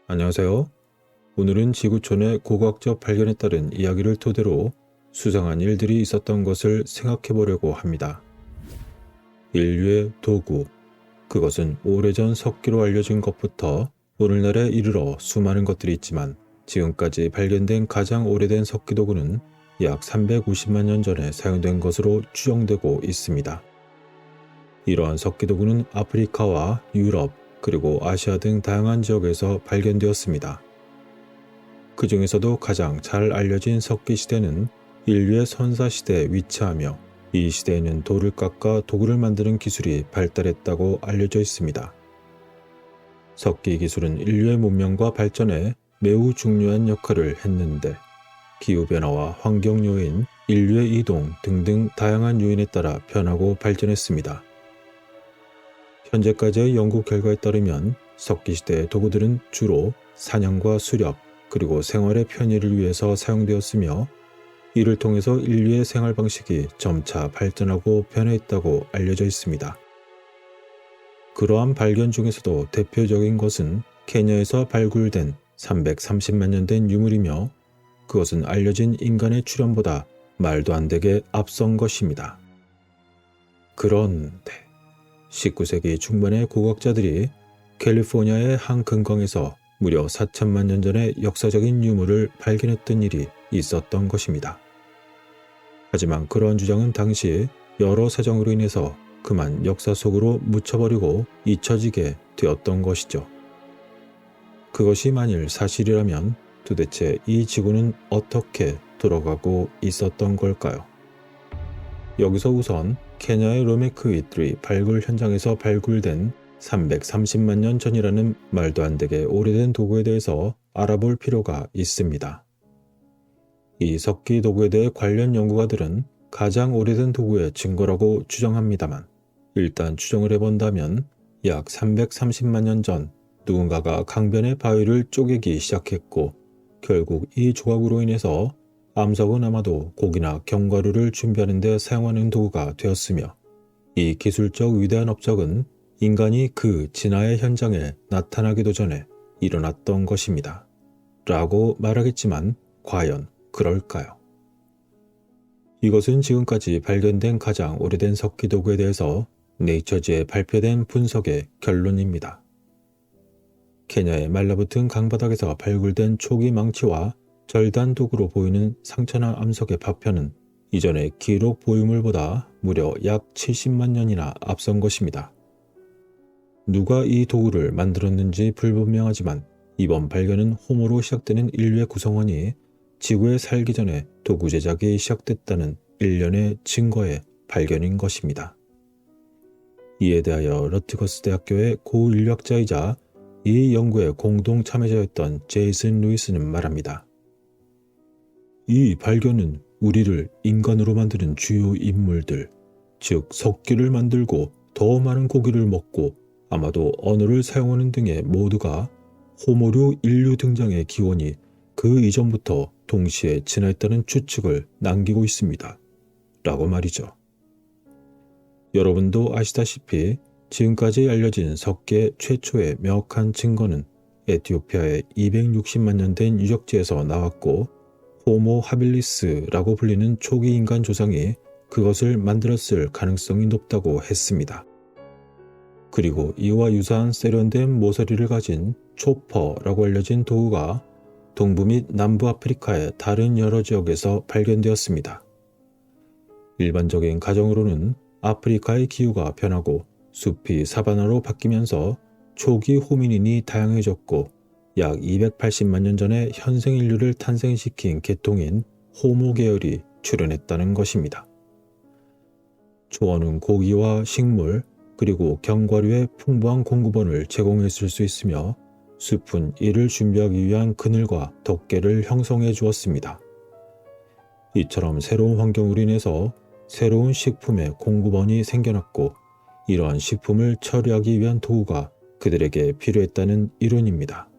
안녕하세요. 오늘은 지구촌의 고고학적 발견에 따른 이야기를 토대로 수상한 일들이 있었던 것을 생각해 보려고 합니다. 인류의 도구. 그것은 오래전 석기로 알려진 것부터 오늘날에 이르러 수많은 것들이 있지만 지금까지 발견된 가장 오래된 석기 도구는 약 350만 년 전에 사용된 것으로 추정되고 있습니다. 이러한 석기 도구는 아프리카와 유럽, 그리고 아시아 등 다양한 지역에서 발견되었습니다. 그 중에서도 가장 잘 알려진 석기 시대는 인류의 선사 시대에 위치하며 이 시대에는 돌을 깎아 도구를 만드는 기술이 발달했다고 알려져 있습니다. 석기 기술은 인류의 문명과 발전에 매우 중요한 역할을 했는데 기후변화와 환경 요인, 인류의 이동 등등 다양한 요인에 따라 변하고 발전했습니다. 현재까지의 연구 결과에 따르면 석기시대의 도구들은 주로 사냥과 수렵, 그리고 생활의 편의를 위해서 사용되었으며 이를 통해서 인류의 생활 방식이 점차 발전하고 변화했다고 알려져 있습니다. 그러한 발견 중에서도 대표적인 것은 케냐에서 발굴된 330만 년 된 유물이며 그것은 알려진 인간의 출현보다 말도 안 되게 앞선 것입니다. 그런데 19세기 중반의 고고학자들이 캘리포니아의 한 금광에서 무려 4천만 년 전의 역사적인 유물을 발견했던 일이 있었던 것입니다. 하지만 그러한 주장은 당시 여러 사정으로 인해서 그만 역사 속으로 묻혀버리고 잊혀지게 되었던 것이죠. 그것이 만일 사실이라면 도대체 이 지구는 어떻게 돌아가고 있었던 걸까요? 여기서 우선 케냐의 로메크위트리 발굴 현장에서 발굴된 330만 년 전이라는 말도 안 되게 오래된 도구에 대해서 알아볼 필요가 있습니다. 이 석기 도구에 대해 관련 연구가들은 가장 오래된 도구의 증거라고 추정합니다만 일단 추정을 해본다면 약 330만 년 전 누군가가 강변의 바위를 쪼개기 시작했고 결국 이 조각으로 인해서 암석은 아마도 고기나 견과류를 준비하는 데 사용하는 도구가 되었으며 이 기술적 위대한 업적은 인간이 그 진화의 현장에 나타나기도 전에 일어났던 것입니다. 라고 말하겠지만 과연 그럴까요? 이것은 지금까지 발견된 가장 오래된 석기 도구에 대해서 네이처지에 발표된 분석의 결론입니다. 케냐의 말라붙은 강바닥에서 발굴된 초기 망치와 절단 도구로 보이는 상처나 암석의 파편은 이전의 기록 보유물보다 무려 약 70만 년이나 앞선 것입니다. 누가 이 도구를 만들었는지 불분명하지만 이번 발견은 호모로 시작되는 인류의 구성원이 지구에 살기 전에 도구 제작이 시작됐다는 일련의 증거의 발견인 것입니다. 이에 대하여 러트거스 대학교의 고인류학자이자 이 연구의 공동 참여자였던 제이슨 루이스는 말합니다. 이 발견은 우리를 인간으로 만드는 주요 인물들, 즉 석기를 만들고 더 많은 고기를 먹고 아마도 언어를 사용하는 등의 모두가 호모류 인류 등장의 기원이 그 이전부터 동시에 진화했다는 추측을 남기고 있습니다. 라고 말이죠. 여러분도 아시다시피 지금까지 알려진 석기의 최초의 명확한 증거는 에티오피아의 260만 년 된 유적지에서 나왔고 호모 하빌리스라고 불리는 초기 인간 조상이 그것을 만들었을 가능성이 높다고 했습니다. 그리고 이와 유사한 세련된 모서리를 가진 초퍼라고 알려진 도구가 동부 및 남부 아프리카의 다른 여러 지역에서 발견되었습니다. 일반적인 가정으로는 아프리카의 기후가 변하고 숲이 사바나로 바뀌면서 초기 호미닌이 다양해졌고 약 280만 년 전에 현생 인류를 탄생시킨 계통인 호모 계열이 출현했다는 것입니다. 초원은 고기와 식물 그리고 견과류의 풍부한 공급원을 제공했을 수 있으며 숲은 이를 준비하기 위한 그늘과 덮개를 형성해 주었습니다. 이처럼 새로운 환경으로 인해서 새로운 식품의 공급원이 생겨났고 이러한 식품을 처리하기 위한 도구가 그들에게 필요했다는 이론입니다.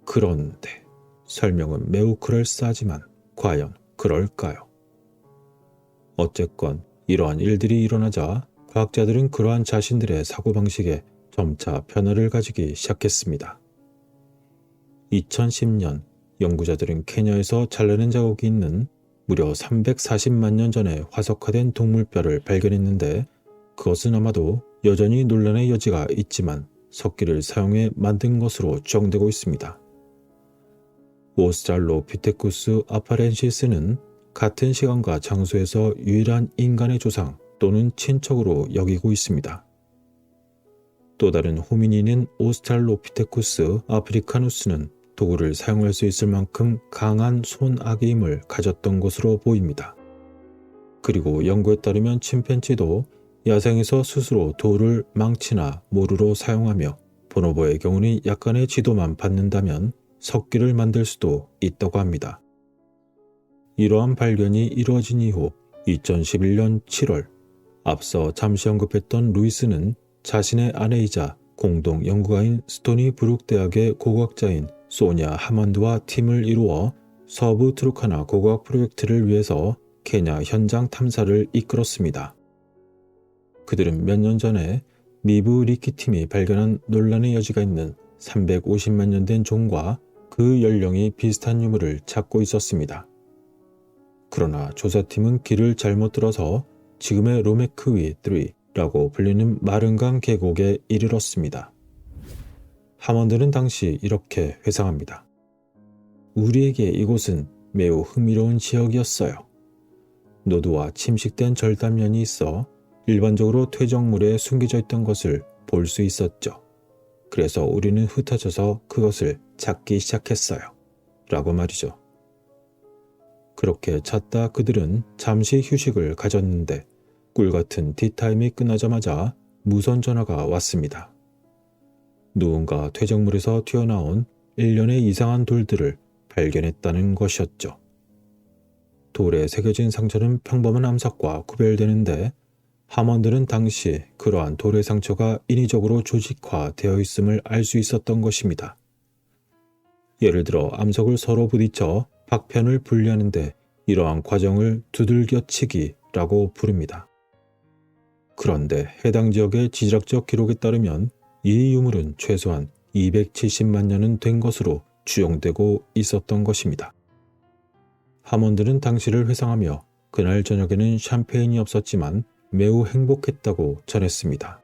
그런데 설명은 매우 그럴싸하지만 과연 그럴까요? 어쨌건 이러한 일들이 일어나자 과학자들은 그러한 자신들의 사고방식에 점차 변화를 가지기 시작했습니다. 2010년 연구자들은 케냐에서 잘라낸 자국이 있는 무려 340만 년 전에 화석화된 동물뼈를 발견했는데 그것은 아마도 여전히 논란의 여지가 있지만 석기를 사용해 만든 것으로 추정되고 있습니다. 오스트랄로피테쿠스 아파렌시스는 같은 시간과 장소에서 유일한 인간의 조상 또는 친척으로 여기고 있습니다. 또 다른 호미니는 오스트랄로피테쿠스 아프리카누스는 도구를 사용할 수 있을 만큼 강한 손아귀 힘을 가졌던 것으로 보입니다. 그리고 연구에 따르면 침팬지도 야생에서 스스로 돌을 망치나 모루로 사용하며 보노보의 경우는 약간의 지도만 받는다면 석기를 만들 수도 있다고 합니다. 이러한 발견이 이루어진 이후 2011년 7월 앞서 잠시 언급했던 루이스는 자신의 아내이자 공동 연구가인 스토니 브룩 대학의 고고학자인 소냐 하먼드와 팀을 이루어 서부 트루카나 고고학 프로젝트를 위해서 케냐 현장 탐사를 이끌었습니다. 그들은 몇 년 전에 미부 리키 팀이 발견한 논란의 여지가 있는 350만 년 된 종과 그 연령이 비슷한 유물을 찾고 있었습니다. 그러나 조사팀은 길을 잘못 들어서 지금의 로메크위 3라고 불리는 마른강 계곡에 이르렀습니다. 하먼드는 당시 이렇게 회상합니다. 우리에게 이곳은 매우 흥미로운 지역이었어요. 노두와 침식된 절단면이 있어 일반적으로 퇴적물에 숨겨져 있던 것을 볼 수 있었죠. 그래서 우리는 흩어져서 그것을 찾기 시작했어요. 라고 말이죠. 그렇게 찾다 그들은 잠시 휴식을 가졌는데 꿀같은 티타임이 끝나자마자 무선 전화가 왔습니다. 누군가 퇴적물에서 튀어나온 일련의 이상한 돌들을 발견했다는 것이었죠. 돌에 새겨진 상처는 평범한 암석과 구별되는데 하먼드는 당시 그러한 돌의 상처가 인위적으로 조직화되어 있음을 알 수 있었던 것입니다. 예를 들어 암석을 서로 부딪혀 박편을 분리하는데 이러한 과정을 두들겨치기라고 부릅니다. 그런데 해당 지역의 지질학적 기록에 따르면 이 유물은 최소한 270만 년은 된 것으로 추정되고 있었던 것입니다. 하먼드는 당시를 회상하며 그날 저녁에는 샴페인이 없었지만 매우 행복했다고 전했습니다.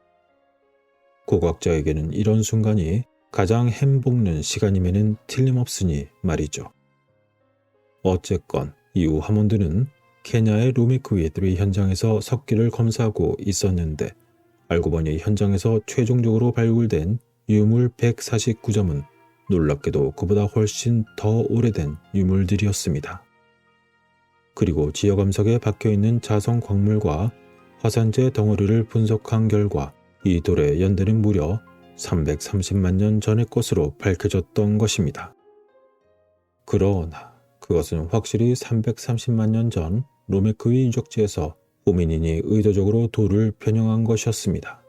고고학자에게는 이런 순간이 가장 행복는 시간임에는 틀림없으니 말이죠. 어쨌건 이후 하몬드는 케냐의 로미크위 3 현장에서 석기를 검사하고 있었는데 알고 보니 현장에서 최종적으로 발굴된 유물 149점은 놀랍게도 그보다 훨씬 더 오래된 유물들이었습니다. 그리고 지역 암석에 박혀있는 자성 광물과 화산재 덩어리를 분석한 결과 이 돌의 연대는 무려 330만 년 전의 것으로 밝혀졌던 것입니다. 그러나 그것은 확실히 330만 년 전 로메크위 유적지에서 호미닌이 의도적으로 돌을 편향한 것이었습니다.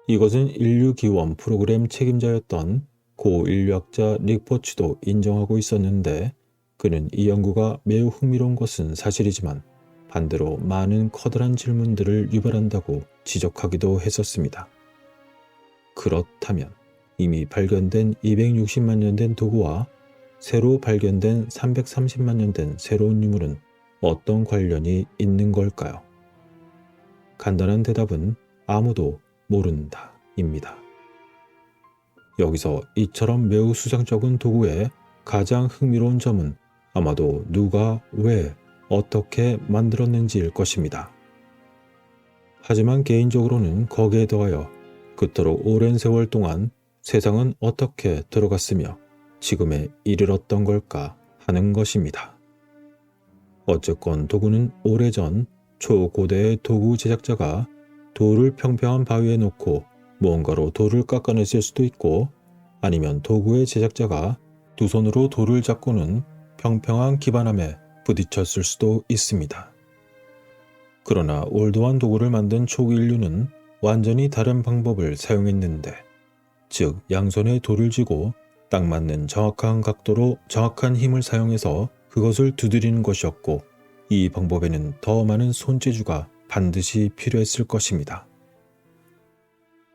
이것은 인류기원 프로그램 책임자였던 고 인류학자 릭 포츠도 인정하고 있었는데 그는 이 연구가 매우 흥미로운 것은 사실이지만 반대로 많은 커다란 질문들을 유발한다고 지적하기도 했었습니다. 그렇다면 이미 발견된 260만 년 된 도구와 새로 발견된 330만 년 된 새로운 유물은 어떤 관련이 있는 걸까요? 간단한 대답은 아무도 모른다 입니다. 여기서 이처럼 매우 수상쩍은 도구의 가장 흥미로운 점은 아마도 누가 왜 어떻게 만들었는지일 것입니다. 하지만 개인적으로는 거기에 더하여 그토록 오랜 세월 동안 세상은 어떻게 들어갔으며 지금에 이르렀던 걸까 하는 것입니다. 어쨌건 도구는 오래전 초고대의 도구 제작자가 돌을 평평한 바위에 놓고 무언가로 돌을 깎아냈을 수도 있고 아니면 도구의 제작자가 두 손으로 돌을 잡고는 평평한 기반함에 부딪혔을 수도 있습니다. 그러나 올드한 도구를 만든 초기 인류는 완전히 다른 방법을 사용했는데, 즉 양손에 돌을 쥐고 딱 맞는 정확한 각도로 정확한 힘을 사용해서 그것을 두드리는 것이었고, 이 방법에는 더 많은 손재주가 반드시 필요했을 것입니다.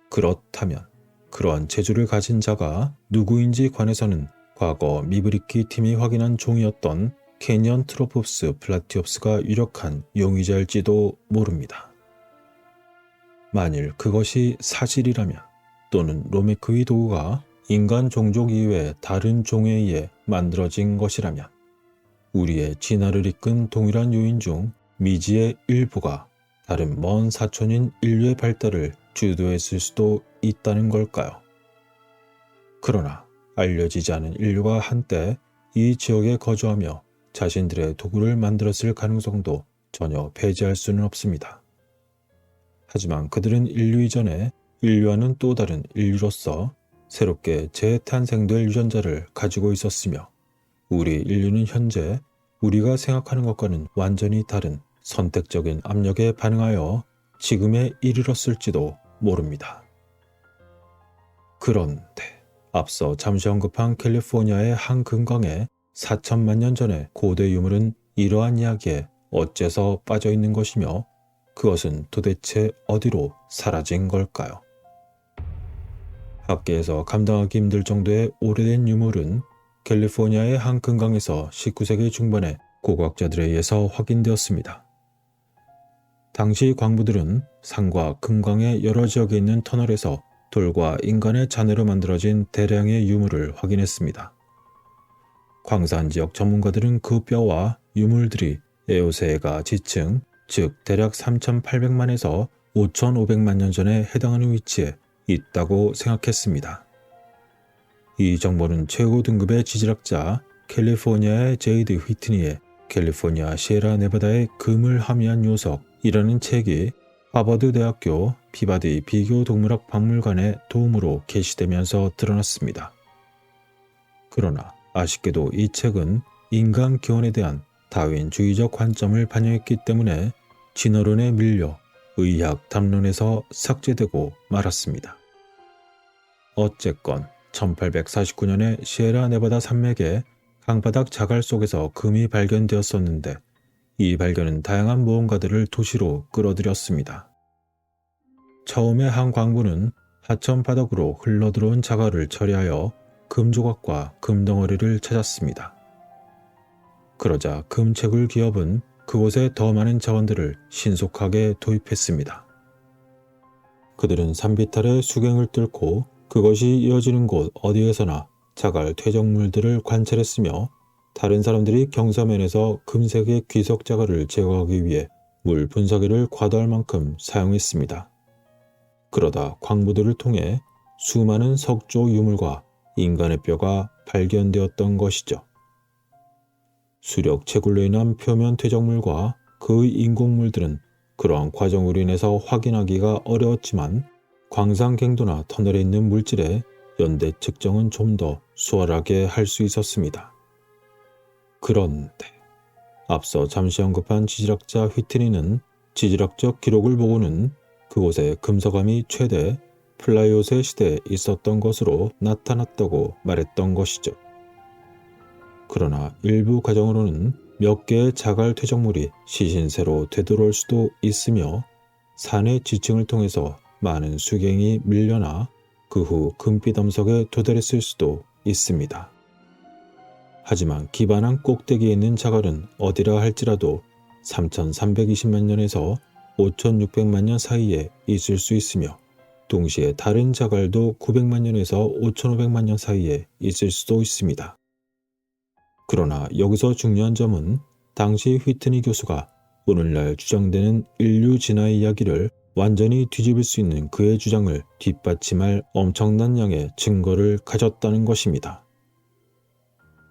그렇다면 그러한 재주를 가진 자가 누구인지 관해서는 과거 미브리키 팀이 확인한 종이었던 캐니언트로포스 플라티옵스가 유력한 용의자일지도 모릅니다. 만일 그것이 사실이라면, 또는 로메크의 도구가 인간 종족 이외의 다른 종에 의해 만들어진 것이라면, 우리의 진화를 이끈 동일한 요인 중 미지의 일부가 다른 먼 사촌인 인류의 발달을 주도했을 수도 있다는 걸까요? 그러나 알려지지 않은 인류가 한때 이 지역에 거주하며 자신들의 도구를 만들었을 가능성도 전혀 배제할 수는 없습니다. 하지만 그들은 인류 이전에 인류와는 또 다른 인류로서 새롭게 재탄생될 유전자를 가지고 있었으며, 우리 인류는 현재 우리가 생각하는 것과는 완전히 다른 선택적인 압력에 반응하여 지금에 이르렀을지도 모릅니다. 그런데 앞서 잠시 언급한 캘리포니아의 한 금강에 4천만 년 전의 고대 유물은 이러한 이야기에 어째서 빠져 있는 것이며, 그것은 도대체 어디로 사라진 걸까요? 학계에서 감당하기 힘들 정도의 오래된 유물은 캘리포니아의 한 금강에서 19세기 중반에 고고학자들에 의해서 확인되었습니다. 당시 광부들은 산과 금강의 여러 지역에 있는 터널에서 돌과 인간의 잔해로 만들어진 대량의 유물을 확인했습니다. 광산 지역 전문가들은 그 뼈와 유물들이 에오세가 지층, 즉 대략 3,800만에서 5,500만 년 전에 해당하는 위치에 있다고 생각했습니다. 이 정보는 최고 등급의 지질학자 캘리포니아의 제이드 휘트니의 캘리포니아 시에라 네바다의 금을 함유한 요석이라는 책이 하버드 대학교 피바디 비교 동물학 박물관의 도움으로 게시되면서 드러났습니다. 그러나 아쉽게도 이 책은 인간 기원에 대한 다윈주의적 관점을 반영했기 때문에 진화론에 밀려 의학 담론에서 삭제되고 말았습니다. 어쨌건 1849년에 시에라 네바다 산맥의 강바닥 자갈 속에서 금이 발견되었었는데, 이 발견은 다양한 모험가들을 도시로 끌어들였습니다. 처음에 한 광부는 하천 바닥으로 흘러들어온 자갈을 처리하여 금 조각과 금 덩어리를 찾았습니다. 그러자 금채굴 기업은 그곳에 더 많은 자원들을 신속하게 도입했습니다. 그들은 산비탈의 수갱을 뚫고 그것이 이어지는 곳 어디에서나 자갈 퇴적물들을 관찰했으며, 다른 사람들이 경사면에서 금색의 귀석 자갈을 제거하기 위해 물 분사기를 과다할 만큼 사용했습니다. 그러다 광부들을 통해 수많은 석조 유물과 인간의 뼈가 발견되었던 것이죠. 수력 채굴로 인한 표면 퇴적물과 그의 인공물들은 그러한 과정으로 인해서 확인하기가 어려웠지만, 광산 갱도나 터널에 있는 물질의 연대 측정은 좀 더 수월하게 할 수 있었습니다. 그런데 앞서 잠시 언급한 지질학자 휘트니는 지질학적 기록을 보고는 그곳에 금서감이 최대 플라이오세 시대에 있었던 것으로 나타났다고 말했던 것이죠. 그러나 일부 과정으로는 몇 개의 자갈 퇴적물이 시신새로 되돌아올 수도 있으며, 산의 지층을 통해서 많은 수갱이 밀려나 그 후 금빛 암석에 도달했을 수도 있습니다. 하지만 기반한 꼭대기에 있는 자갈은 어디라 할지라도 3,320만 년에서 5,600만 년 사이에 있을 수 있으며, 동시에 다른 자갈도 900만 년에서 5,500만 년 사이에 있을 수도 있습니다. 그러나 여기서 중요한 점은 당시 휘트니 교수가 오늘날 주장되는 인류 진화의 이야기를 완전히 뒤집을 수 있는 그의 주장을 뒷받침할 엄청난 양의 증거를 가졌다는 것입니다.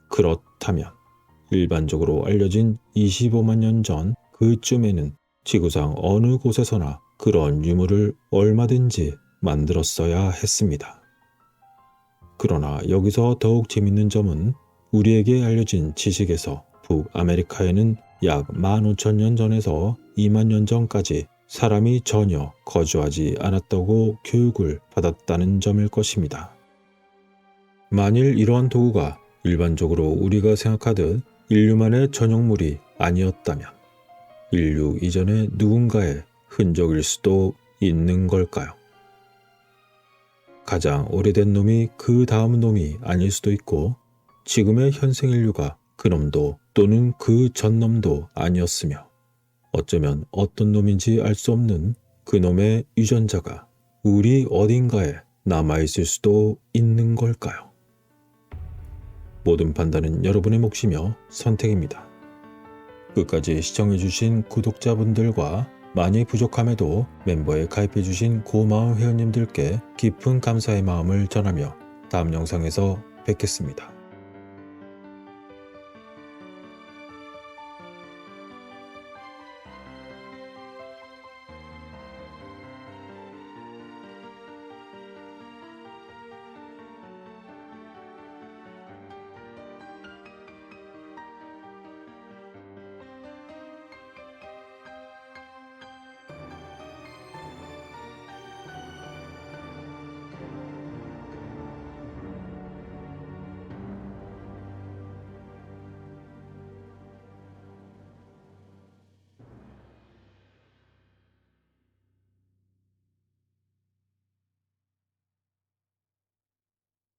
그렇다면 일반적으로 알려진 25만 년 전 그쯤에는 지구상 어느 곳에서나 그런 유물을 얼마든지 만들었어야 했습니다. 그러나 여기서 더욱 재밌는 점은 우리에게 알려진 지식에서 북아메리카에는 약 15,000년 전에서 2만 년 전까지 사람이 전혀 거주하지 않았다고 교육을 받았다는 점일 것입니다. 만일 이러한 도구가 일반적으로 우리가 생각하듯 인류만의 전용물이 아니었다면 인류 이전의 누군가의 흔적일 수도 있는 걸까요? 가장 오래된 놈이 그 다음 놈이 아닐 수도 있고 지금의 현생 인류가 그 놈도 또는 그 전 놈도 아니었으며 어쩌면 어떤 놈인지 알 수 없는 그 놈의 유전자가 우리 어딘가에 남아있을 수도 있는 걸까요? 모든 판단은 여러분의 몫이며 선택입니다. 끝까지 시청해주신 구독자분들과 많이 부족함에도 멤버에 가입해주신 고마운 회원님들께 깊은 감사의 마음을 전하며 다음 영상에서 뵙겠습니다.